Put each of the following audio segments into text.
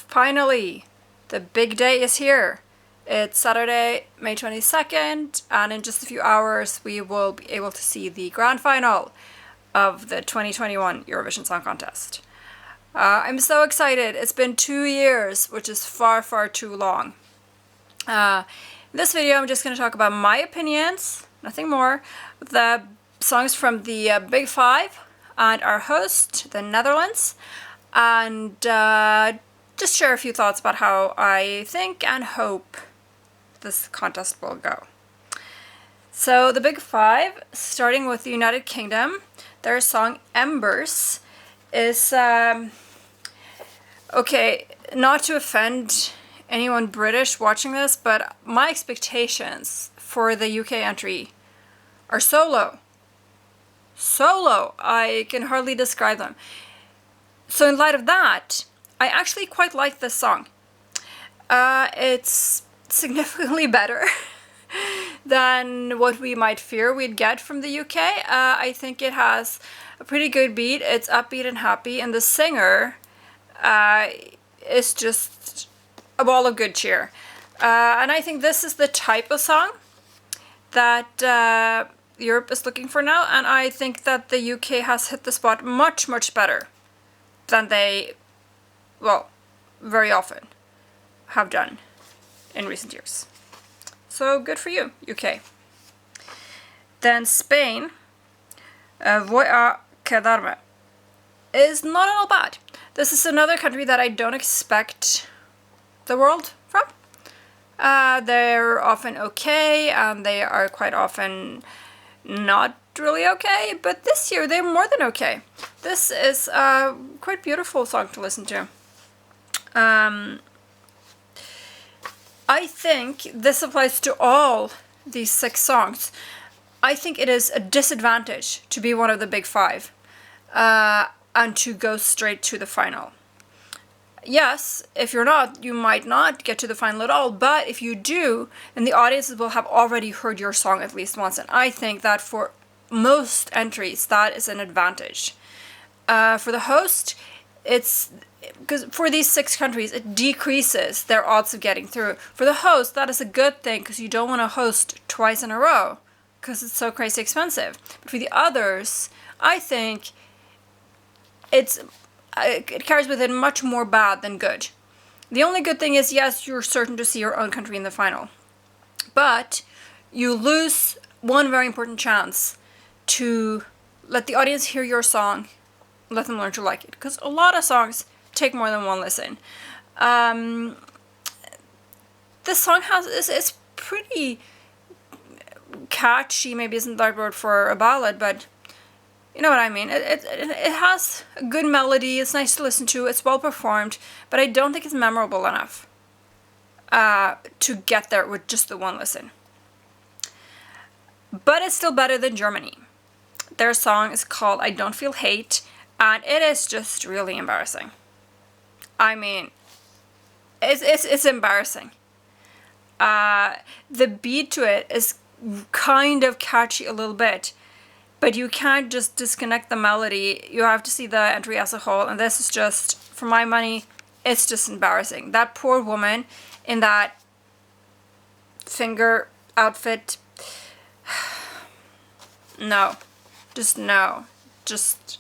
Finally, the big day is here. It's Saturday, May 22nd, and in just a few hours we will be able to see the grand final of the 2021 Eurovision Song Contest. I'm so excited. It's been 2 years, which is far, far too long. In this video, I'm just going to talk about my opinions, nothing more, the songs from the Big Five, and our host, the Netherlands, and just share a few thoughts about how I think and hope this contest will go. So the Big Five, starting with the United Kingdom, their song Embers is, okay, not to offend anyone British watching this, but my expectations for the UK entry are so low. So low, I can hardly describe them. So in light of that, I actually quite like this song. It's significantly better than what we might fear we'd get from the UK. I think it has a pretty good beat. It's upbeat and happy, and the singer is just a ball of good cheer. And I think this is the type of song that Europe is looking for now, and I think that the UK has hit the spot much, much better than they, well, very often have done in recent years. So good for you, UK. Then Spain, Voi a quedarme, is not at all bad. This is another country that I don't expect the world from. They're often okay, and they are quite often not really okay, but this year they're more than okay. This is a quite beautiful song to listen to. I think this applies to all these 6 songs. I think it is a disadvantage to be one of the Big Five and to go straight to the final. Yes, if you're not, you might not get to the final at all, but if you do, then the audiences will have already heard your song at least once, and I think that for most entries, that is an advantage. For the host, it's because for these 6 countries, it decreases their odds of getting through. For the host, that is a good thing because you don't want to host twice in a row because it's so crazy expensive. But for the others, I think it carries with it much more bad than good. The only good thing is, yes, you're certain to see your own country in the final, but you lose one very important chance to let the audience hear your song, let them learn to like it, because a lot of songs take more than one listen. This song is pretty catchy, maybe isn't the right word for a ballad, but you know what I mean. It has a good melody, it's nice to listen to, it's well performed, but I don't think it's memorable enough to get there with just the one listen. But it's still better than Germany. Their song is called I Don't Feel Hate, and it is just really embarrassing. I mean, it's embarrassing. The beat to it is kind of catchy a little bit, but you can't just disconnect the melody. You have to see the entry as a whole, and this is just, for my money, it's just embarrassing. That poor woman in that finger outfit, no. Just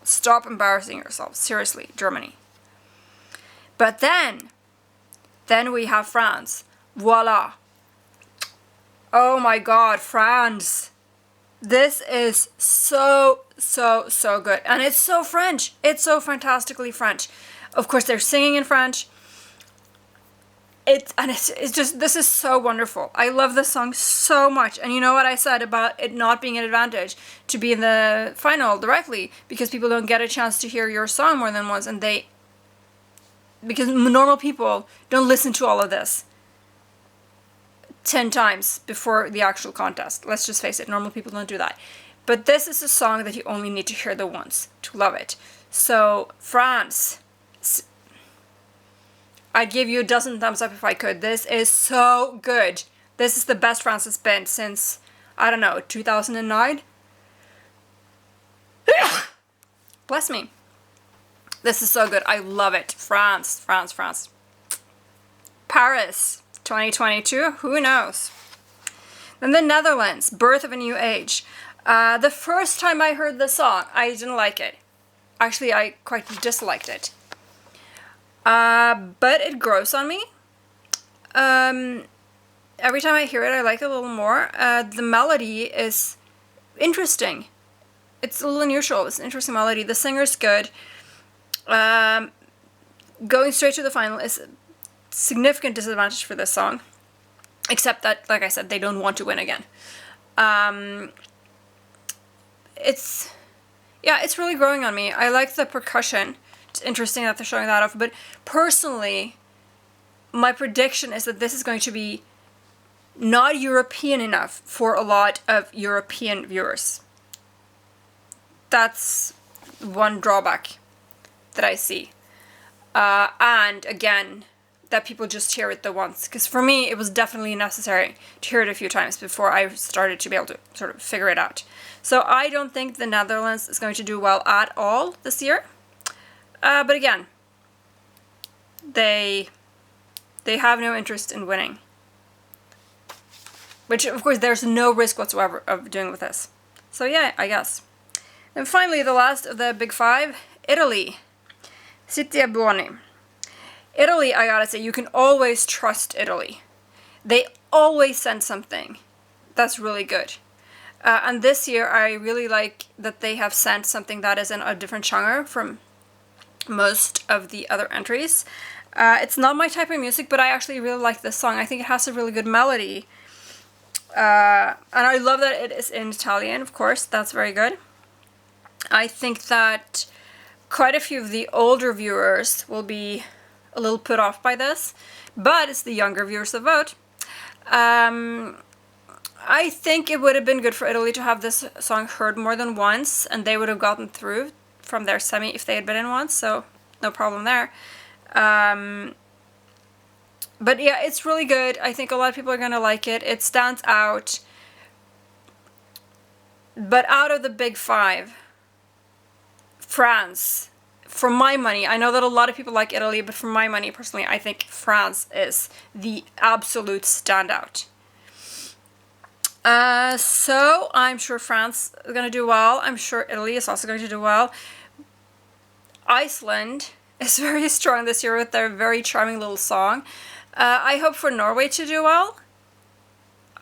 stop embarrassing yourself. Seriously, Germany. But then we have France. Voila. Oh my God, France. This is so good. And it's so French. It's so fantastically French. Of course, they're singing in French. It's just, this is so wonderful. I love this song so much. And you know what I said about it not being an advantage to be in the final directly, because people don't get a chance to hear your song more than once, and because normal people don't listen to all of this 10 times before the actual contest. Let's just face it, normal people don't do that. But this is a song that you only need to hear the once to love it. So, France, I'd give you a dozen thumbs up if I could. This is so good. This is the best France has been since, I don't know, 2009? Bless me. This is so good. I love it. France, France, France. Paris, 2022. Who knows? Then the Netherlands, Birth of a New Age. The first time I heard the song, I didn't like it. Actually, I quite disliked it. But it grows on me. Every time I hear it, I like it a little more. The melody is interesting. It's a little unusual. It's an interesting melody. The singer's good. Going straight to the final is a significant disadvantage for this song. Except that, like I said, they don't want to win again. It's really growing on me. I like the percussion. It's interesting that they're showing that off. But personally, my prediction is that this is going to be not European enough for a lot of European viewers. That's one drawback that I see. And again, that people just hear it the once. Because for me, it was definitely necessary to hear it a few times before I started to be able to sort of figure it out. So I don't think the Netherlands is going to do well at all this year. But again, they have no interest in winning. Which, of course, there's no risk whatsoever of doing with this. So yeah, I guess. And finally, the last of the big five, Italy. Sitia Buoni. Italy, I gotta say, you can always trust Italy. They always send something that's really good. And this year, I really like that they have sent something that is in a different genre from most of the other entries. It's not my type of music, but I actually really like this song. I think it has a really good melody. And I love that it is in Italian, of course. That's very good. I think that quite a few of the older viewers will be a little put off by this, but it's the younger viewers that vote. I think it would have been good for Italy to have this song heard more than once, and they would have gotten through from their semi if they had been in once, so no problem there. But yeah, it's really good. I think a lot of people are going to like it. It stands out. But out of the big five, France, for my money, I know that a lot of people like Italy, but for my money, personally, I think France is the absolute standout. So I'm sure France is going to do well. I'm sure Italy is also going to do well. Iceland is very strong this year with their very charming little song. I hope for Norway to do well.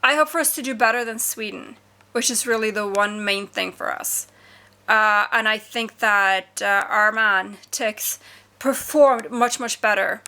I hope for us to do better than Sweden, which is really the one main thing for us. And I think that our man, Tix, performed much, much better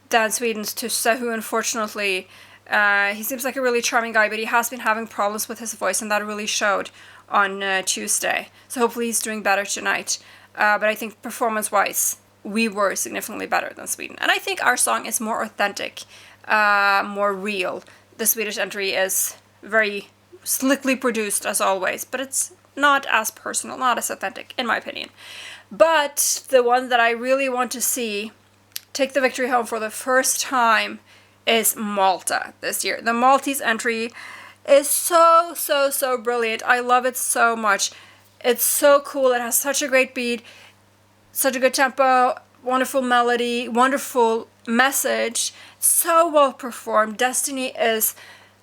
than Sweden's Tusse, who unfortunately, he seems like a really charming guy, but he has been having problems with his voice, and that really showed on Tuesday. So hopefully he's doing better tonight. But I think performance-wise, we were significantly better than Sweden. And I think our song is more authentic, more real. The Swedish entry is very slickly produced, as always, but it's not as personal, not as authentic, in my opinion. But the one that I really want to see take the victory home for the first time is Malta this year. The Maltese entry is so, so, so brilliant. I love it so much. It's so cool. It has such a great beat, such a good tempo, wonderful melody, wonderful message, so well performed. Destiny is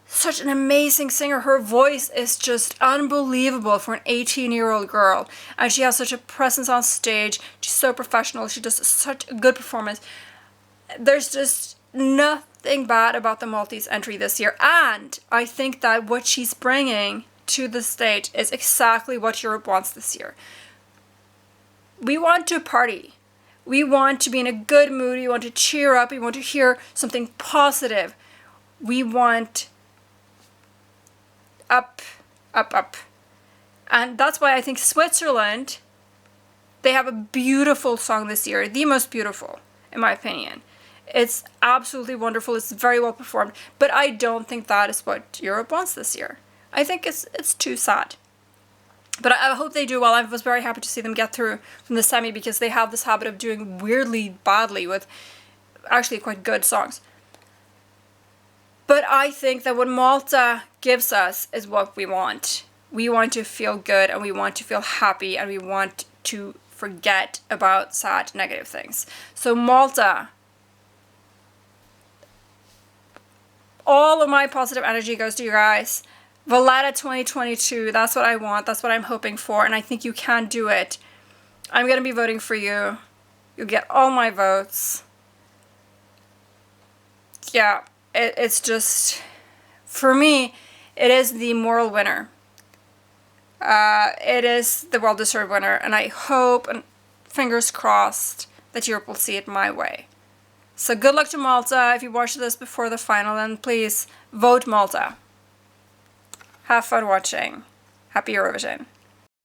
such an amazing singer. Her voice is just unbelievable for an 18-year-old girl. And she has such a presence on stage. She's so professional. She does such a good performance. There's just nothing bad about the Maltese entry this year. And I think that what she's bringing to the stage is exactly what Europe wants this year. We want to party. We want to be in a good mood. We want to cheer up. We want to hear something positive. We want up, up, up. And that's why I think Switzerland, they have a beautiful song this year. The most beautiful, in my opinion. It's absolutely wonderful. It's very well performed. But I don't think that is what Europe wants this year. I think it's too sad. But I hope they do well. I was very happy to see them get through from the semi because they have this habit of doing weirdly badly with actually quite good songs. But I think that what Malta gives us is what we want. We want to feel good and we want to feel happy and we want to forget about sad, negative things. So Malta, all of my positive energy goes to you guys. Valletta 2022, that's what I want. That's what I'm hoping for. And I think you can do it. I'm going to be voting for you. You'll get all my votes. Yeah, it's just, for me, it is the moral winner. It is the well-deserved winner. And I hope, and fingers crossed, that Europe will see it my way. So good luck to Malta. If you watched this before the final, then please vote Malta. Have fun watching. Happy Eurovision.